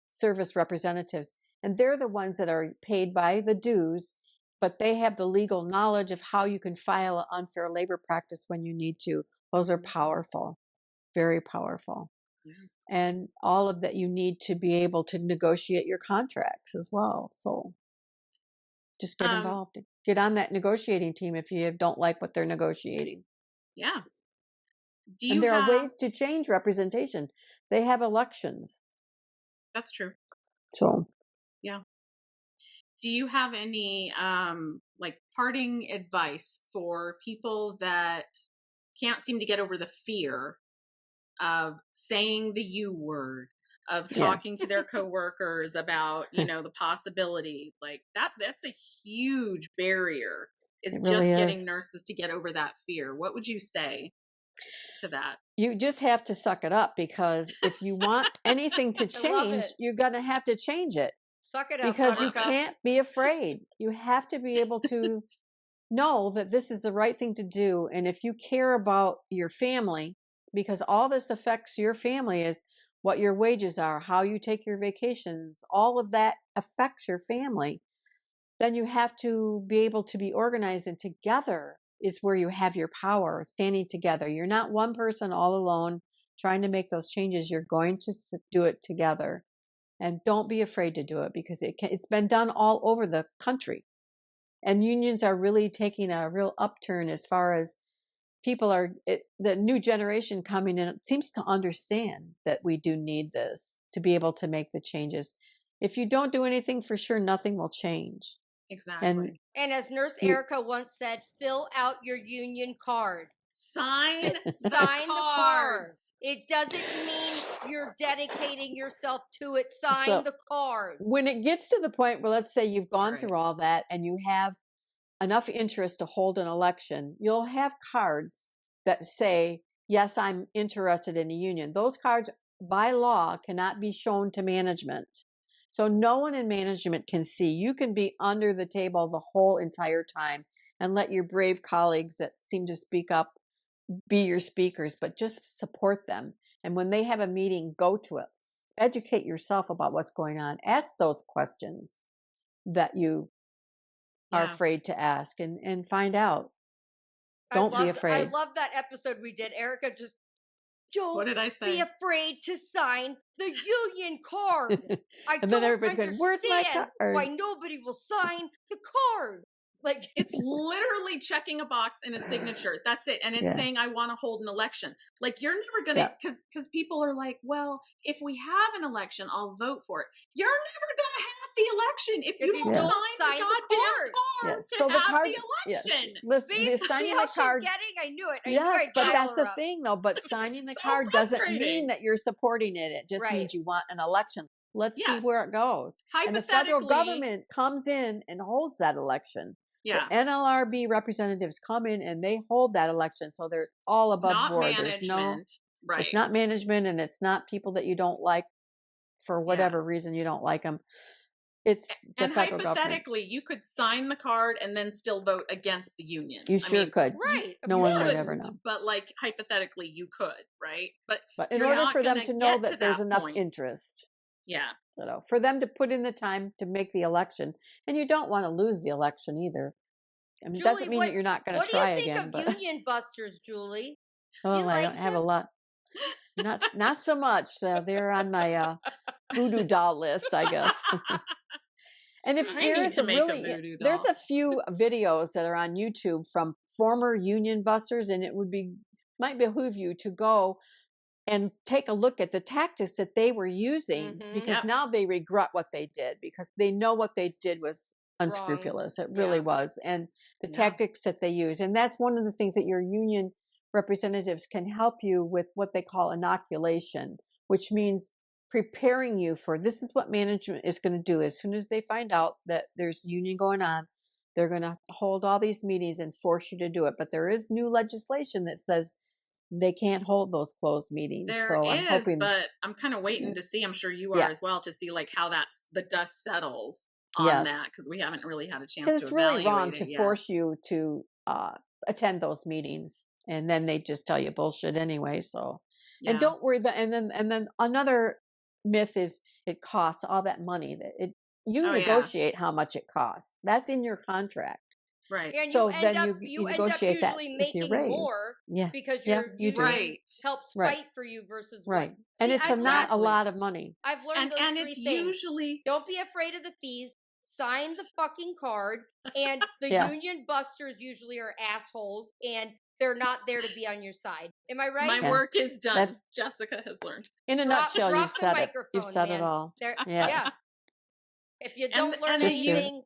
service representatives. And they're the ones that are paid by the dues, but they have the legal knowledge of how you can file an unfair labor practice when you need to. Those are powerful, very powerful. And all of that you need to be able to negotiate your contracts as well. So just get involved. Get on that negotiating team if you don't like what they're negotiating. Yeah. And there are ways to change representation. They have elections. That's true. So, yeah. Do you have any like parting advice for people that can't seem to get over the fear of saying the U word, of talking to their coworkers about, the possibility? Like that's a huge barrier. It's really just getting nurses to get over that fear. What would you say to that? You just have to suck it up, because if you want anything to change, you're going to have to change it. Suck it up. Because you can't be afraid. You have to be able to know that this is the right thing to do. And if you care about your family, because all this affects your family, is what your wages are, how you take your vacations, all of that affects your family, then you have to be able to be organized, and together is where you have your power, standing together. You're not one person all alone trying to make those changes. You're going to do it together. And don't be afraid to do it, because it's been done all over the country. And unions are really taking a real upturn as far as the new generation coming in. It seems to understand that we do need this to be able to make the changes. If you don't do anything, for sure, nothing will change. Exactly. And as Nurse Erica once said, fill out your union card. Sign the card. It doesn't mean you're dedicating yourself to it. Sign the card. When it gets to the point where, let's say you've gone through all that and you have enough interest to hold an election, you'll have cards that say, yes, I'm interested in a union. Those cards by law cannot be shown to management. So no one in management can see. You can be under the table the whole entire time and let your brave colleagues that seem to speak up be your speakers, but just support them. And when they have a meeting, go to it. Educate yourself about what's going on. Ask those questions that you are afraid to ask, and find out. Don't be afraid. I love that episode we did. Erica just, what did I say? Be afraid to sign the union card. And then everybody's going, where's my card? Why nobody will sign the card. Like, it's literally checking a box and a signature. That's it. And it's saying, I want to hold an election. Like, you're never going to, because people are like, well, if we have an election, I'll vote for it. You're never going to have the election if you don't sign the goddamn card to have the election. Listen, signing the card. I knew it. Yes, but that's the thing, though. But signing the card doesn't mean that you're supporting it. It just means you want an election. Let's see where it goes. And the federal government comes in and holds that election. Yeah. The NLRB representatives come in and they hold that election. So they're all above board. Management. There's it's not management, and it's not people that you don't like for whatever reason you don't like them. It's the federal hypothetically, government. You could sign the card and then still vote against the union. You could. Right. No one would ever know. But like hypothetically, you could, right? But in order for them to know that there's enough interest. Yeah. For them to put in the time to make the election, and you don't want to lose the election either. I mean, it doesn't mean that you're not going to try again. What do you think of union busters, Julie? Oh, I don't have a lot. Not so much. They're on my voodoo doll list, I guess. And if there's there's a few videos that are on YouTube from former union busters, and it might behoove you to go and take a look at the tactics that they were using, because now they regret what they did, because they know what they did was unscrupulous. It really was. And the tactics that they use. And that's one of the things that your union representatives can help you with, what they call inoculation, which means preparing you for, this is what management is going to do. As soon as they find out that there's union going on, they're going to hold all these meetings and force you to do it. But there is new legislation that says they can't hold those closed meetings. There So I'm is, hoping, but I'm kind of waiting to see. I'm sure you are yeah, as well, to see like how the dust settles on yes, that, because we haven't really had a chance because to it's really wrong evaluate to it yet. force you to attend those meetings, and then they just tell you bullshit anyway. So, and Yeah. don't worry. And then another myth is it costs all that money. That you Oh yeah. negotiate how much it costs. That's in your contract. Right. And So you end then up you end up negotiate that usually with your making raise. more Yeah, because yeah, your you do. union Right. helps Right. fight for you versus Right. what. And See, it's I've not a Exactly. lot of money. I've learned those And three it's things. usually Don't be afraid of the fees. Sign the fucking card. And the Yeah. union busters usually are assholes and they're not there to be on your side. Am I right? my Yeah. work is done. That's Jessica has learned. in a Drop nutshell. You've the said it. microphone, You've said man. it all. There, Yeah. yeah. If you And don't learn the Just do it. anything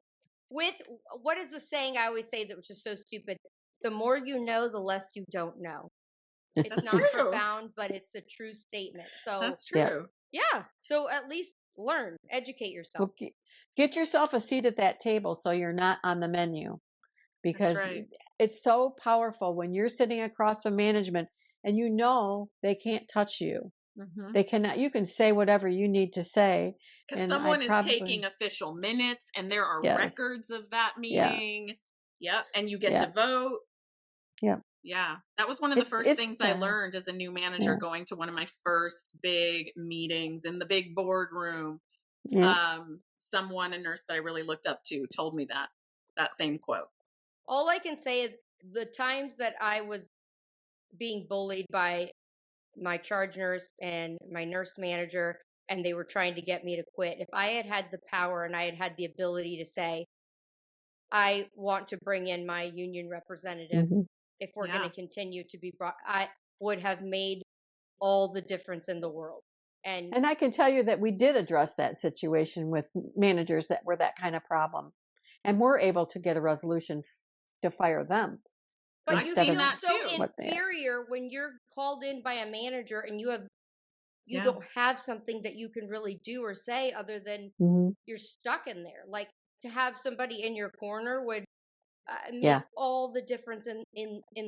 with what is the saying I always say that which is so stupid? The more you know, the less you don't know. It's That's not true. profound, but it's a true statement. So That's Yeah. true. yeah. So at least learn, educate yourself. Well, get yourself a seat at that table so you're not on the menu, That's because right. it's so powerful when you're sitting across from management and you know they can't touch you. Mhm. They cannot. You can say whatever you need to say, Because and someone I is probably taking official minutes and there are yes, records of that yeah, meeting. Yep. And you get yeah, to vote. yeah. Yeah. That was one of the first It's things I learned as a new manager, yeah, going to one of my first big meetings in the big boardroom. yeah. Someone, a nurse that I really looked up to, told me that same quote. All I can say is the times that I was being bullied by my charge nurse and my nurse manager, and they were trying to get me to quit. If I had had the power and I had had the ability to say, I want to bring in my union representative, Hmm. if we're Yeah. going to continue to be brought, I would have made all the difference in the world. And I can tell you that we did address that situation with managers that were that kind of problem, and we're able to get a resolution to fire them But I've you instead seen feel of that so too. what they have. inferior when you're called in by a manager and you Yeah. don't have something that you can really do or say other than Hmm. you're stuck in there. Like to have somebody in your corner would make Yeah. all the difference in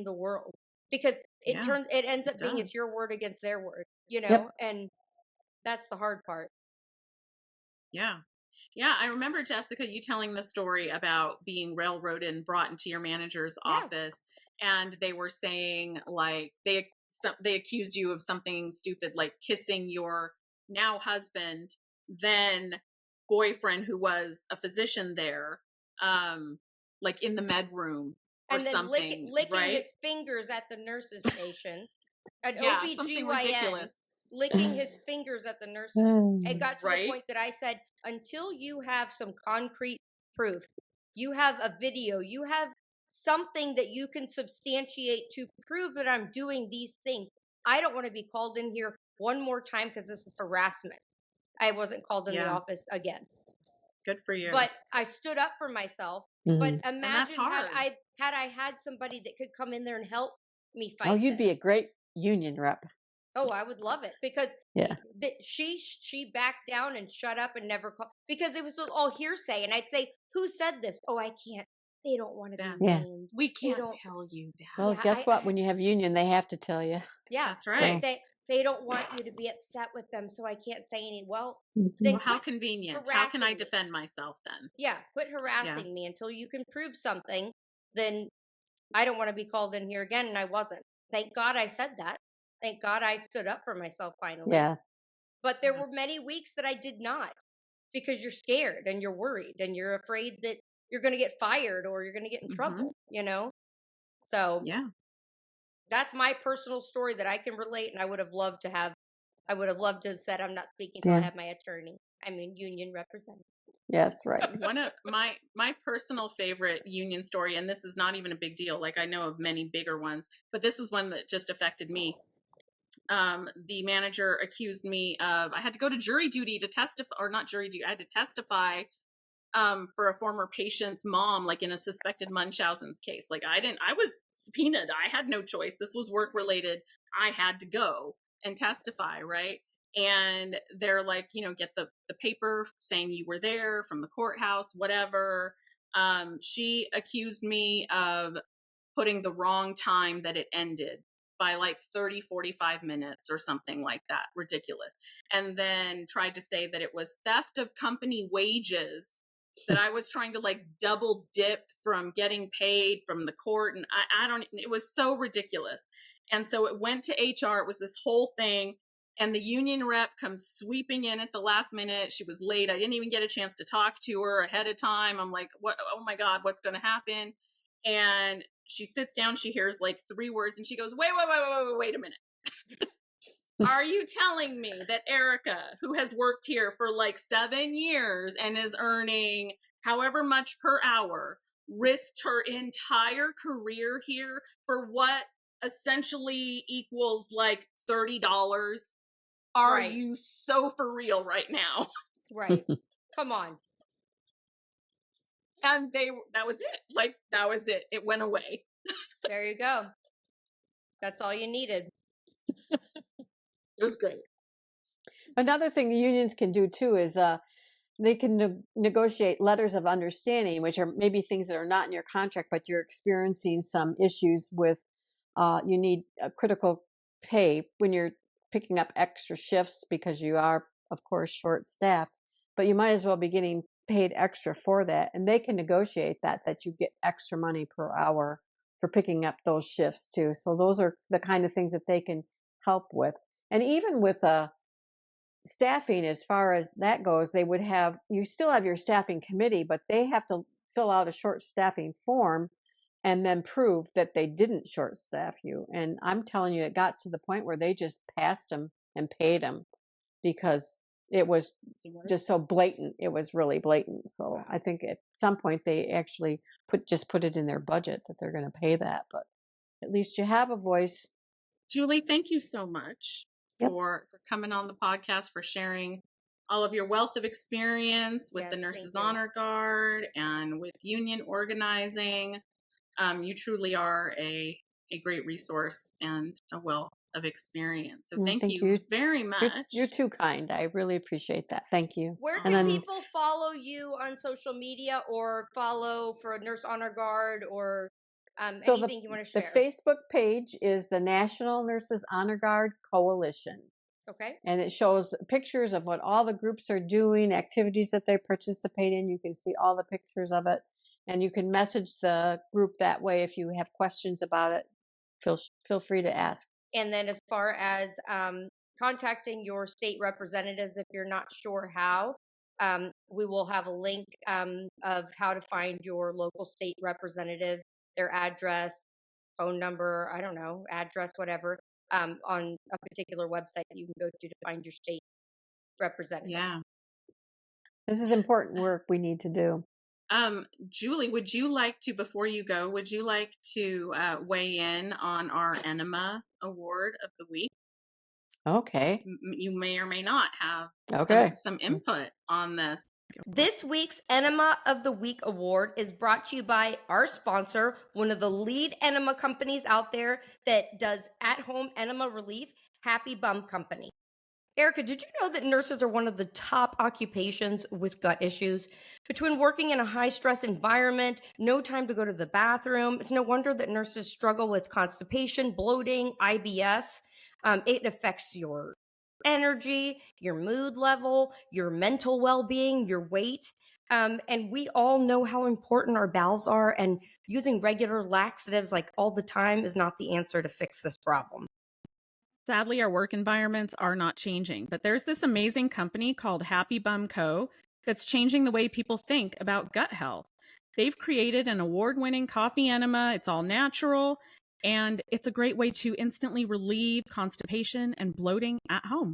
the world, because Yeah. it ends up It being it's does. your word against their word, you Yep. know, and that's the hard part. Yeah. Yeah. I remember, Jessica, you telling the story about being railroaded and brought into your manager's Yeah. office, and they were saying like they accused you of something stupid, like kissing your now husband, then boyfriend, who was a physician there, like in the med room or And then something, licking right? his fingers at the nurse's station. An Yeah, something OBGYN ridiculous. licking his fingers at the nurse's station. It got to the Right? point that I said, until you have some concrete proof, you have a video, you have something that you can substantiate to prove that I'm doing these things, I don't want to be called in here one more time because this is harassment. I wasn't called in the Yeah. office again. Good for you. But I stood up for myself. Mhm. But And that's imagine hard. had I had somebody that could come in there and help me fight. Oh, you'd be a this. great union rep. Oh, I would love it, because Yeah. she backed down and shut up and never called, because it was all hearsay. And I'd say, "Who said this?" "Oh, I can't. They don't want to Yeah. be Yeah. named. We They can't don't." tell you that. Well, Yeah, guess what? When you have union, they have to tell you. Yeah, That's right. They don't want you to be upset with them, so I can't say any. Well, Mhm. then Well, how quit convenient. How can I harassing me. defend myself then? Yeah, quit harassing me until you can prove something. Then I don't want to be called in here again, and I wasn't. Thank God I said that. Thank God I stood up for myself finally. Yeah. But there Yeah. were many weeks that I did not, because you're scared and you're worried and you're afraid that you're going to get fired or you're going to get in Mhm. trouble, you know? So Yeah. that's my personal story that I can relate. And I would have loved to have said, I'm not speaking until I Yeah. have my attorney. I mean, union representative. Yes. Right. One of my personal favorite union story, and this is not even a big deal, like I know of many bigger ones, but this is one that just affected me. The manager accused me of, I had to go to jury duty to testify, or not jury duty, I had to testify for a former patient's mom, like in a suspected Munchausen's case. Like I was subpoenaed. I had no choice. This was work related. I had to go and testify, right? And they're like, get the paper saying you were there from the courthouse, whatever. She accused me of putting the wrong time that it ended by like 30, 45 minutes or something like that. Ridiculous. And then tried to say that it was theft of company wages, that I was trying to like double dip from getting paid from the court. And I don't, it was so ridiculous. And so it went to HR. It was this whole thing. And the union rep comes sweeping in at the last minute. She was late. I didn't even get a chance to talk to her ahead of time. I'm like, what? Oh my God, what's going to happen? And she sits down. She hears like 3 words and she goes, wait a minute. Are you telling me that Erica, who has worked here for like 7 years and is earning however much per hour, risked her entire career here for what essentially equals like $30? Are Right. you so for real right now? Right. Come on. And that was it. Like, that was it. It went away. There you go. That's all you needed. It was great. Another thing the unions can do too is they can negotiate letters of understanding, which are maybe things that are not in your contract, but you're experiencing some issues with. You need a critical pay when you're picking up extra shifts because you are, of course, short-staffed. But you might as well be getting paid extra for that, and they can negotiate that you get extra money per hour for picking up those shifts too. So those are the kind of things that they can help with. And even with staffing, as far as that goes, you still have your staffing committee, but they have to fill out a short staffing form and then prove that they didn't short staff you. And I'm telling you, it got to the point where they just passed them and paid them because it was just so blatant. It was really blatant. So I think at some point they actually put it in their budget that they're going to pay that. But at least you have a voice. Julie, thank you so much for coming on the podcast, for sharing all of your wealth of experience with the Nurses Honor Guard and with union organizing. You truly are a great resource and a wealth of experience. So thank you very much. You're too kind. I really appreciate that. Thank you. Where can people follow you on social media or follow for Nurse Honor Guard or anything you want to share? The Facebook page is the National Nurses Honor Guard Coalition. Okay. And it shows pictures of what all the groups are doing, activities that they participate in. You can see all the pictures of it. And you can message the group that way if you have questions about it. Feel free to ask. And then as far as contacting your state representatives, if you're not sure how, we will have a link of how to find your local state representative, their address, phone number, I don't know, address, whatever, on a particular website that you can go to find your state representative. Yeah. This is important work we need to do. Julie, would you like to, before you go, weigh in on our Enema Award of the Week? Okay. You may or may not have some input on this. This week's Enema of the Week award is brought to you by our sponsor, one of the lead enema companies out there that does at-home enema relief, Happy Bum Company. Erica, did you know that nurses are one of the top occupations with gut issues? Between working in a high-stress environment, no time to go to the bathroom, it's no wonder that nurses struggle with constipation, bloating, IBS. It affects your energy, your mood level, your mental well-being, your weight. And we all know how important our bowels are, and using regular laxatives like all the time is not the answer to fix this problem. Sadly, our work environments are not changing, but there's this amazing company called Happy Bum Co. that's changing the way people think about gut health. They've created an award-winning coffee enema. It's all natural, and it's a great way to instantly relieve constipation and bloating at home.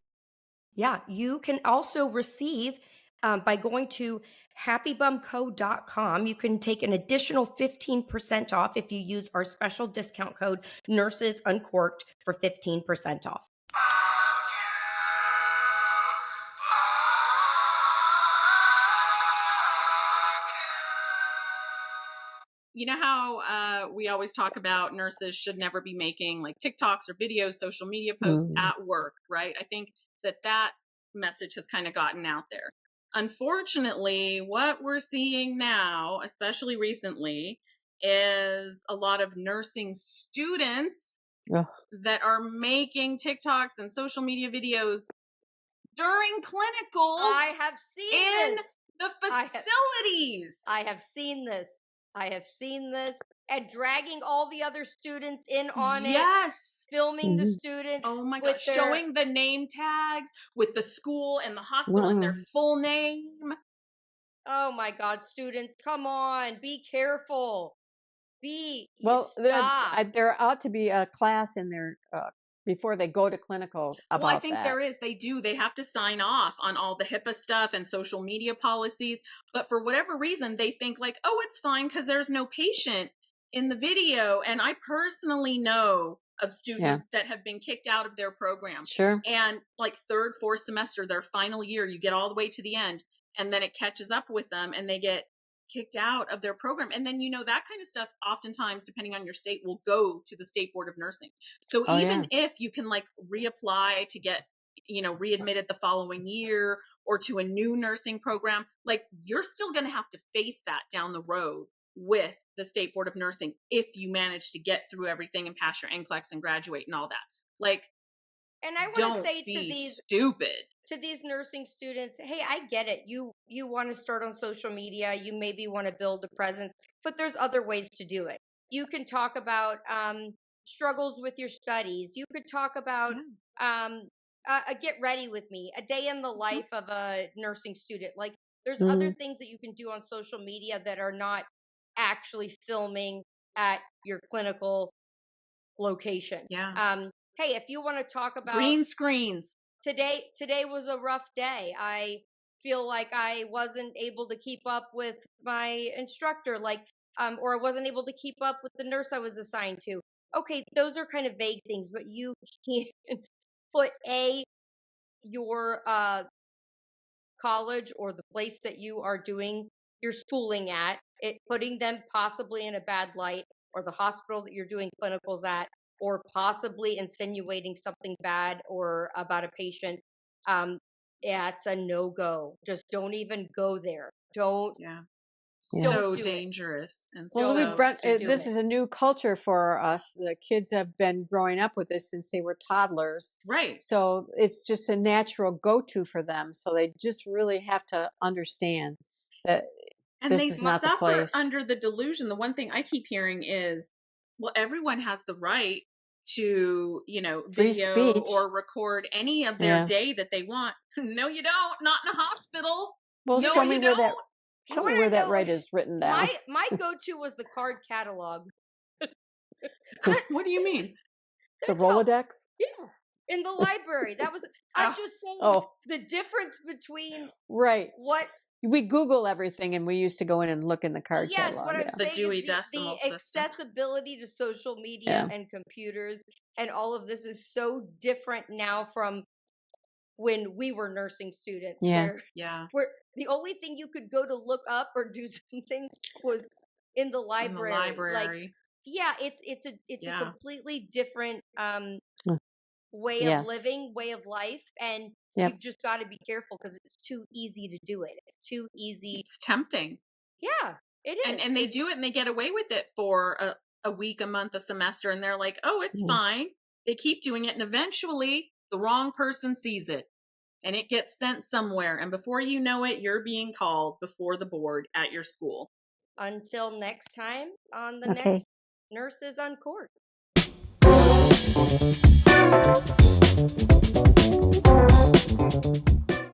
Yeah, you can also receive by going to happybumco.com. You can take an additional 15% off if you use our special discount code Nurses Uncorked for 15% off. You know how we always talk about nurses should never be making like TikToks or videos, social media posts at work, right? I think that message has kind of gotten out there. Unfortunately, what we're seeing now, especially recently, is a lot of nursing students Ugh. that are making TikToks and social media videos during clinicals I have seen in this. the facilities. I have seen this. I have seen this. And dragging all the other students in on it. Yes. Filming the Mhm. students. Oh my with God. their- Showing the name tags with the school and the hospital and their full name. Oh my God, students, come on, be careful. Well, Stop. there ought to be a class in there before they go to clinical about Well, I think that. there is. They do. They have to sign off on all the HIPAA stuff and social media policies. But for whatever reason, they think like, oh, it's fine because there's no patient in the video. And I personally know of students that have been kicked out of their program. Sure. And like third, fourth semester, their final year, you get all the way to the end. And then it catches up with them and they get kicked out of their program. And then, that kind of stuff oftentimes, depending on your state, will go to the State Board of Nursing. So even if you can like reapply to get, readmitted the following year or to a new nursing program, like you're still going to have to face that down the road with the State Board of Nursing if you manage to get through everything and pass your NCLEX and graduate and all that. Like, and I want don't to say be to these stupid. To these nursing students, hey, I get it. You want to start on social media. You maybe want to build a presence, but there's other ways to do it. You can talk about struggles with your studies. You could talk about get ready with me, a day in the life of a nursing student. Like there's other things that you can do on social media that are not actually filming at your clinical location. Yeah. Hey, if you want to talk about green screens. Today was a rough day. I feel like I wasn't able to keep up with my instructor, or I wasn't able to keep up with the nurse I was assigned to. Okay, those are kind of vague things, but you can't put your college or the place that you are doing your schooling at, putting them possibly in a bad light, or the hospital that you're doing clinicals at, or possibly insinuating something bad or about a patient. It's a no-go. Just don't even go there. Don't. Yeah. Don't So do dangerous. And Well, so this is a new culture for us. The kids have been growing up with this since they were toddlers. Right. So it's just a natural go-to for them. So they just really have to understand that and this they is not the suffer place. under the delusion. The one thing I keep hearing is, well, everyone has the right to, Free video speech. or record any of their day that they want. No, you don't. Not in a hospital. Well, no, show me you where don't. show me where that right is written down. My go-to was the card catalog. What do you mean? The Rolodex? Yeah, in the library. That was. I'm just saying the difference between what. We Google everything, and we used to go in and look in the card catalog. Yes, what I'm the saying Dewey is Decimal the System. accessibility to social media and computers and all of this is so different now from when we were nursing students. Where the only thing you could go to look up or do something was in the library. It's a completely different way of living, way of life, and you've just got to be careful because it's too easy to do it. It's too easy. It's tempting. Yeah, it is. And they do it and they get away with it for a week, a month, a semester, and they're like, oh, it's fine. They keep doing it, and eventually the wrong person sees it and it gets sent somewhere, and before you know it, you're being called before the board at your school. Until next time on the next Nurses on Court.